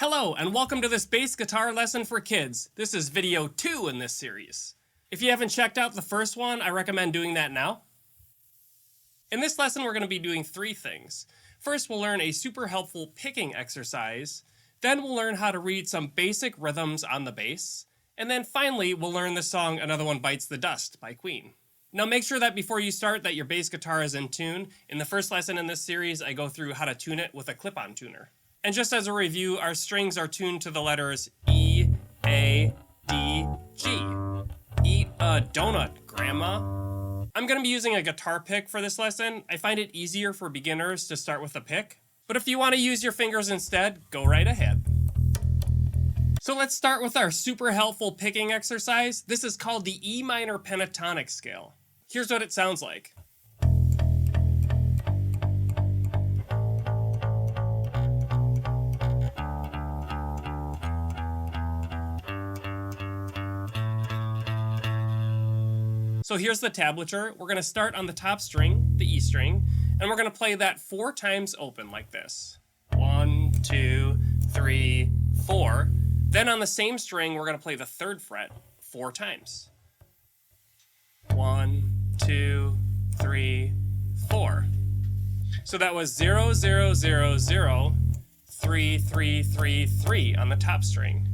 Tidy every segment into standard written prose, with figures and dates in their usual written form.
Hello, and welcome to this bass guitar lesson for kids. This is video 2 in this series. If you haven't checked out the first one, I recommend doing that now. In this lesson, we're going to be doing 3 things. First, we'll learn a super helpful picking exercise. Then we'll learn how to read some basic rhythms on the bass. And then finally, we'll learn the song Another One Bites the Dust by Queen. Now make sure that before you start that your bass guitar is in tune. In the first lesson in this series, I go through how to tune it with a clip-on tuner. And just as a review, our strings are tuned to the letters E, A, D, G. Eat a donut, Grandma. I'm going to be using a guitar pick for this lesson. I find it easier for beginners to start with a pick. But if you want to use your fingers instead, go right ahead. So let's start with our super helpful picking exercise. This is called the E minor pentatonic scale. Here's what it sounds like. So here's the tablature. We're going to start on the top string, the E string, and we're going to play that 4 times open like this. 1, 2, 3, 4. Then on the same string, we're going to play the 3rd fret 4 times. 1, 2, 3, 4. So that was 0, 0, 0, 0, 3, 3, 3, 3 on the top string.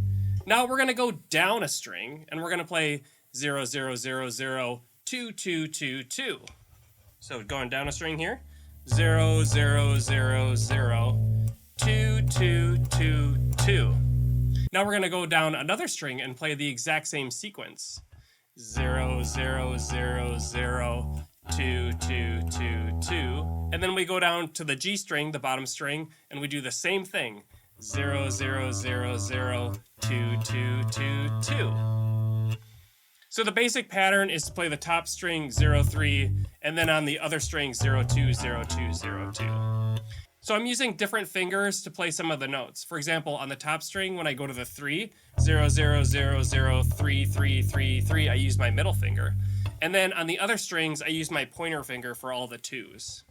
Now we're going to go down a string, and we're going to play 0, 0, 0, 0, 2, 2, 2, 2. So going down a string here. 0, 0, 0, 0, 2, 2, 2, 2. Now we're going to go down another string and play the exact same sequence. 0, 0, 0, 0, 2, 2, 2, 2. And then we go down to the G string, the bottom string, and we do the same thing. 0, 0, 0, 0, 2, 2, 2, 2. So the basic pattern is to play the top string 0, 3, and then on the other string 0, 2, 0, 2, 0, 2. So I'm using different fingers to play some of the notes. For example, on the top string, when I go to the 3, 0, 0, 0, 0, 3, 3, 3, 3, I use my middle finger. And then on the other strings, I use my pointer finger for all the 2s.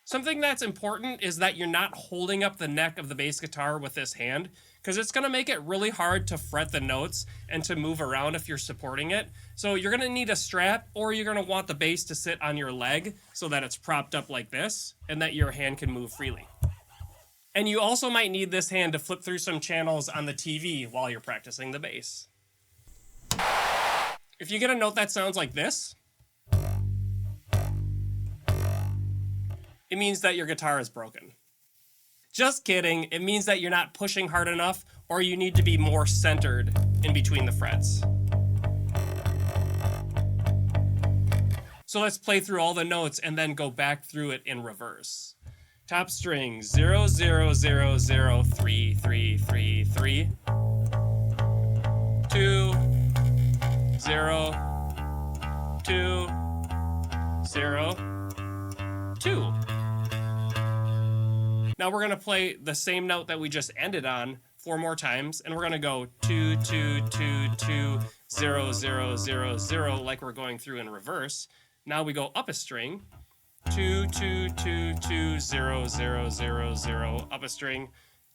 Something that's important is that you're not holding up the neck of the bass guitar with this hand, because it's going to make it really hard to fret the notes and to move around if you're supporting it. So you're going to need a strap, or you're going to want the bass to sit on your leg so that it's propped up like this and that your hand can move freely. And you also might need this hand to flip through some channels on the TV while you're practicing the bass. If you get a note that sounds like this, it means that your guitar is broken. Just kidding, it means that you're not pushing hard enough, or you need to be more centered in between the frets. So let's play through all the notes and then go back through it in reverse. Top string 0, 0, 0, 0, 3, 3, 3, 3. 2, 0, 2, 0, 2. Now we're going to play the same note that we just ended on 4 more times, and we're going to go 2, 2, 2, 2, 0, 0, 0, 0, like we're going through in reverse. Now we go up a string, 2, 2, 2, 2, 0, 0, 0, 0, up a string,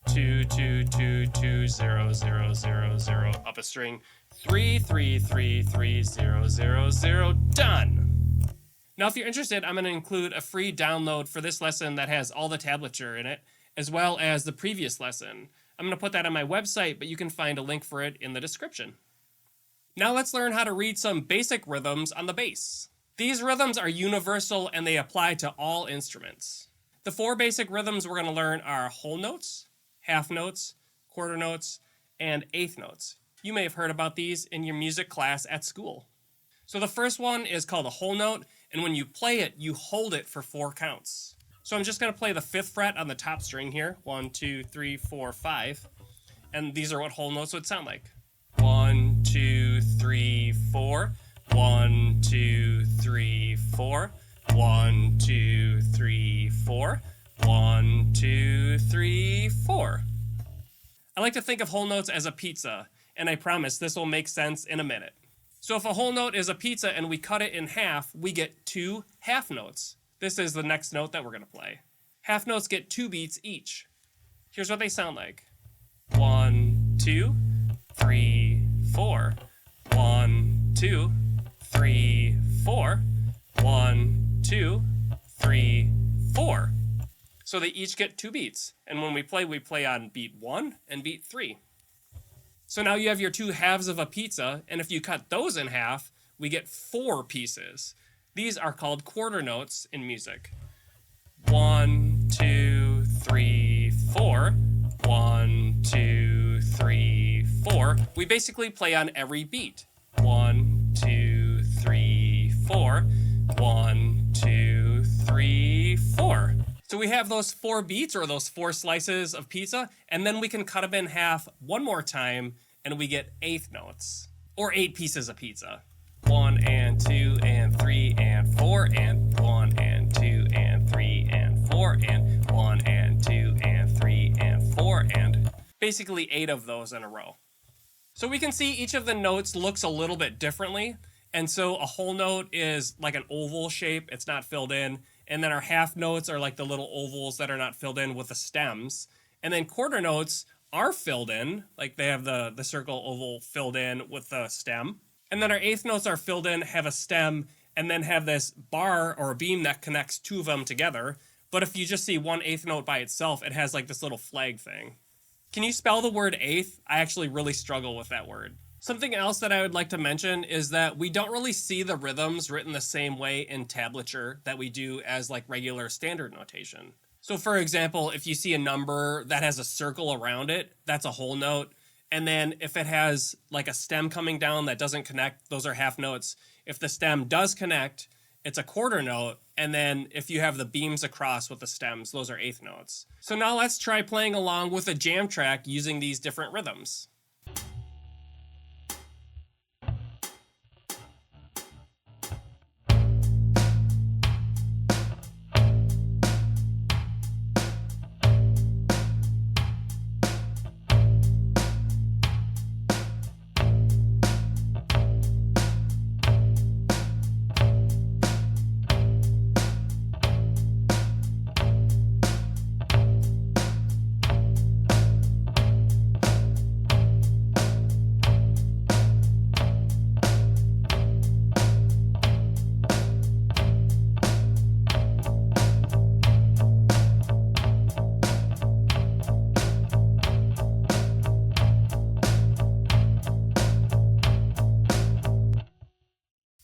2, 2, 2, 2, 0, 0, 0, 0, up a string, 3, 3, 3, 3, 0, 0, 0, done! Now, if you're interested, I'm going to include a free download for this lesson that has all the tablature in it, as well as the previous lesson. I'm going to put that on my website, but you can find a link for it in the description. Now let's learn how to read some basic rhythms on the bass. These rhythms are universal and they apply to all instruments. The 4 basic rhythms we're going to learn are whole notes, half notes, quarter notes, and eighth notes. You may have heard about these in your music class at school. So the first one is called a whole note, and when you play it, you hold it for 4 counts. So I'm just going to play the 5th fret on the top string here. 1, 2, 3, 4, 5. And these are what whole notes would sound like. 1, 2, 3, 4. 1, 2, 3, 4. 1, 2, 3, 4. 1, 2, 3, 4. I like to think of whole notes as a pizza, and I promise this will make sense in a minute. So if a whole note is a pizza and we cut it in half, we get 2 half notes. This is the next note that we're going to play. Half notes get 2 beats each. Here's what they sound like. 1, 2, 3, 4. 1, 2, 3, 4. 1, 2, 3, 4. So they each get 2 beats. And when we play on beat 1 and beat 3. So now you have your 2 halves of a pizza, and if you cut those in half, we get 4 pieces. These are called quarter notes in music. 1, 2, 3, 4. 1, 2, 3, 4. We basically play on every beat. 1, 2, 3, 4. 1, 2, 3, 4. So we have those 4 beats, or those 4 slices of pizza, and then we can cut them in half one more time, and we get 8th notes, or 8 pieces of pizza. 1 and 2 and 3 and 4 and 1 and 2 and 3 and 4 and 1 and 2 and 3 and 4 and basically 8 of those in a row. So we can see each of the notes looks a little bit differently, and so a whole note is like an oval shape, it's not filled in, and then our half notes are like the little ovals that are not filled in with the stems, and then quarter notes are filled in, like they have the circle oval filled in with the stem. And then our 8th notes are filled in, have a stem, and then have this bar or a beam that connects 2 of them together. But if you just see one 8th note by itself, it has like this little flag thing. Can you spell the word 8th? I actually really struggle with that word. Something else that I would like to mention is that we don't really see the rhythms written the same way in tablature that we do as like regular standard notation. So for example, if you see a number that has a circle around it, that's a whole note. And then if it has like a stem coming down that doesn't connect, those are half notes. If the stem does connect, it's a quarter note. And then if you have the beams across with the stems, those are 8th notes. So now let's try playing along with a jam track using these different rhythms.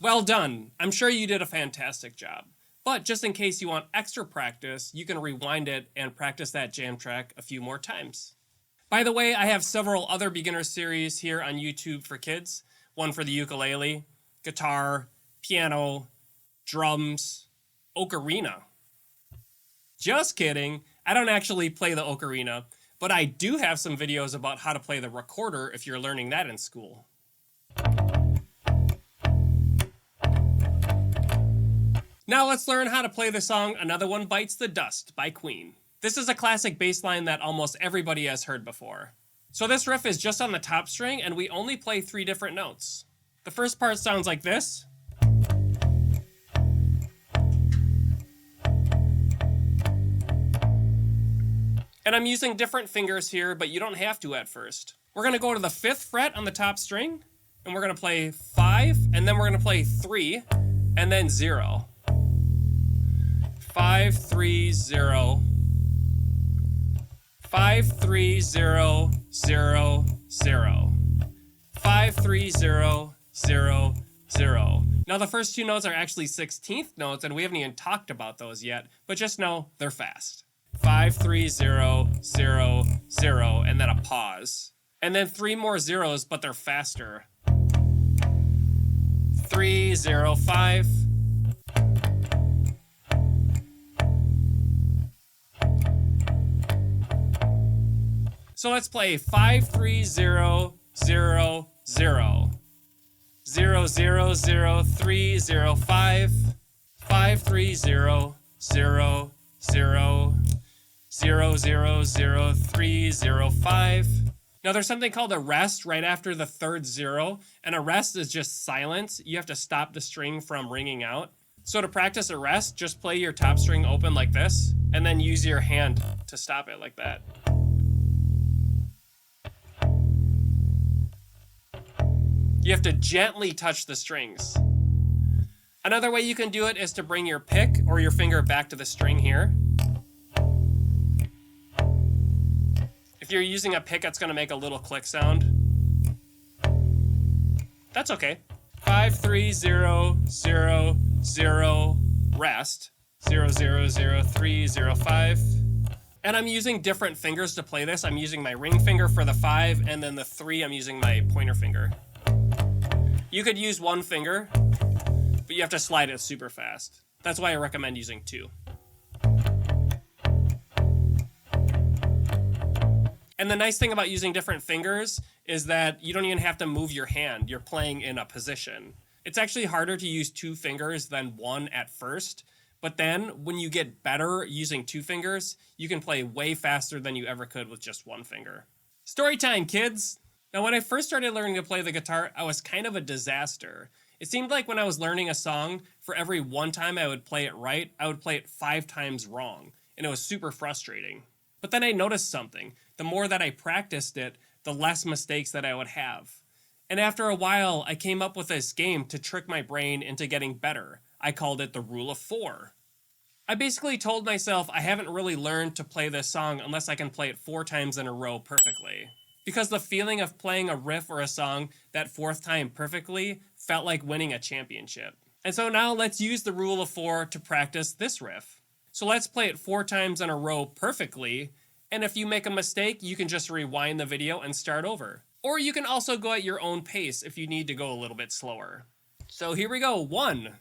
Well done. I'm sure you did a fantastic job. But just in case you want extra practice, you can rewind it and practice that jam track a few more times. By the way, I have several other beginner series here on YouTube for kids. One for the ukulele, guitar, piano, drums, ocarina. Just kidding. I don't actually play the ocarina, but I do have some videos about how to play the recorder if you're learning that in school. Now let's learn how to play the song Another One Bites the Dust by Queen. This is a classic bass line that almost everybody has heard before. So this riff is just on the top string and we only play 3 different notes. The first part sounds like this. And I'm using different fingers here, but you don't have to at first. We're gonna go to the 5th fret on the top string, and we're gonna play 5, and then we're gonna play 3, and then 0. 5, 3, 0. 5, 3, 0, 0, 0. 5, 3, 0, 0, 0. Now the first 2 notes are actually 16th notes, and we haven't even talked about those yet, but just know they're fast. 5, 3, 0, 0, 0, and then a pause. And then 3 more zeros, but they're faster. 3, 0, 5. So let's play 5, 3, 0, 0, 0. 0, 0, 0, 3, 0, 5. 5, 3, 0, 0, 0. 0, 0, 0, 3, 0, 5. Now there's something called a rest right after the third zero, and a rest is just silence. You have to stop the string from ringing out. So to practice a rest, just play your top string open like this, and then use your hand to stop it like that. You have to gently touch the strings. Another way you can do it is to bring your pick or your finger back to the string here. If you're using a pick, it's going to make a little click sound. That's okay. 5 3 0 0 0 rest 0 0 0 3 0 5. And I'm using different fingers to play this. I'm using my ring finger for the 5, and then the 3 I'm using my pointer finger. You could use one finger, but you have to slide it super fast. That's why I recommend using 2. And the nice thing about using different fingers is that you don't even have to move your hand. You're playing in a position. It's actually harder to use 2 fingers than 1 at first, but then when you get better using 2 fingers, you can play way faster than you ever could with just 1 finger. Story time, kids! Now, when I first started learning to play the guitar, I was kind of a disaster. It seemed like when I was learning a song, for every 1 time I would play it right, I would play it 5 times wrong, and it was super frustrating. But then I noticed something. The more that I practiced it, the less mistakes that I would have. And after a while, I came up with this game to trick my brain into getting better. I called it the Rule of 4. I basically told myself I haven't really learned to play this song unless I can play it 4 times in a row perfectly. Because the feeling of playing a riff or a song that 4th time perfectly felt like winning a championship. And so now let's use the Rule of 4 to practice this riff. So let's play it 4 times in a row perfectly, and if you make a mistake, you can just rewind the video and start over. Or you can also go at your own pace if you need to go a little bit slower. So here we go. 1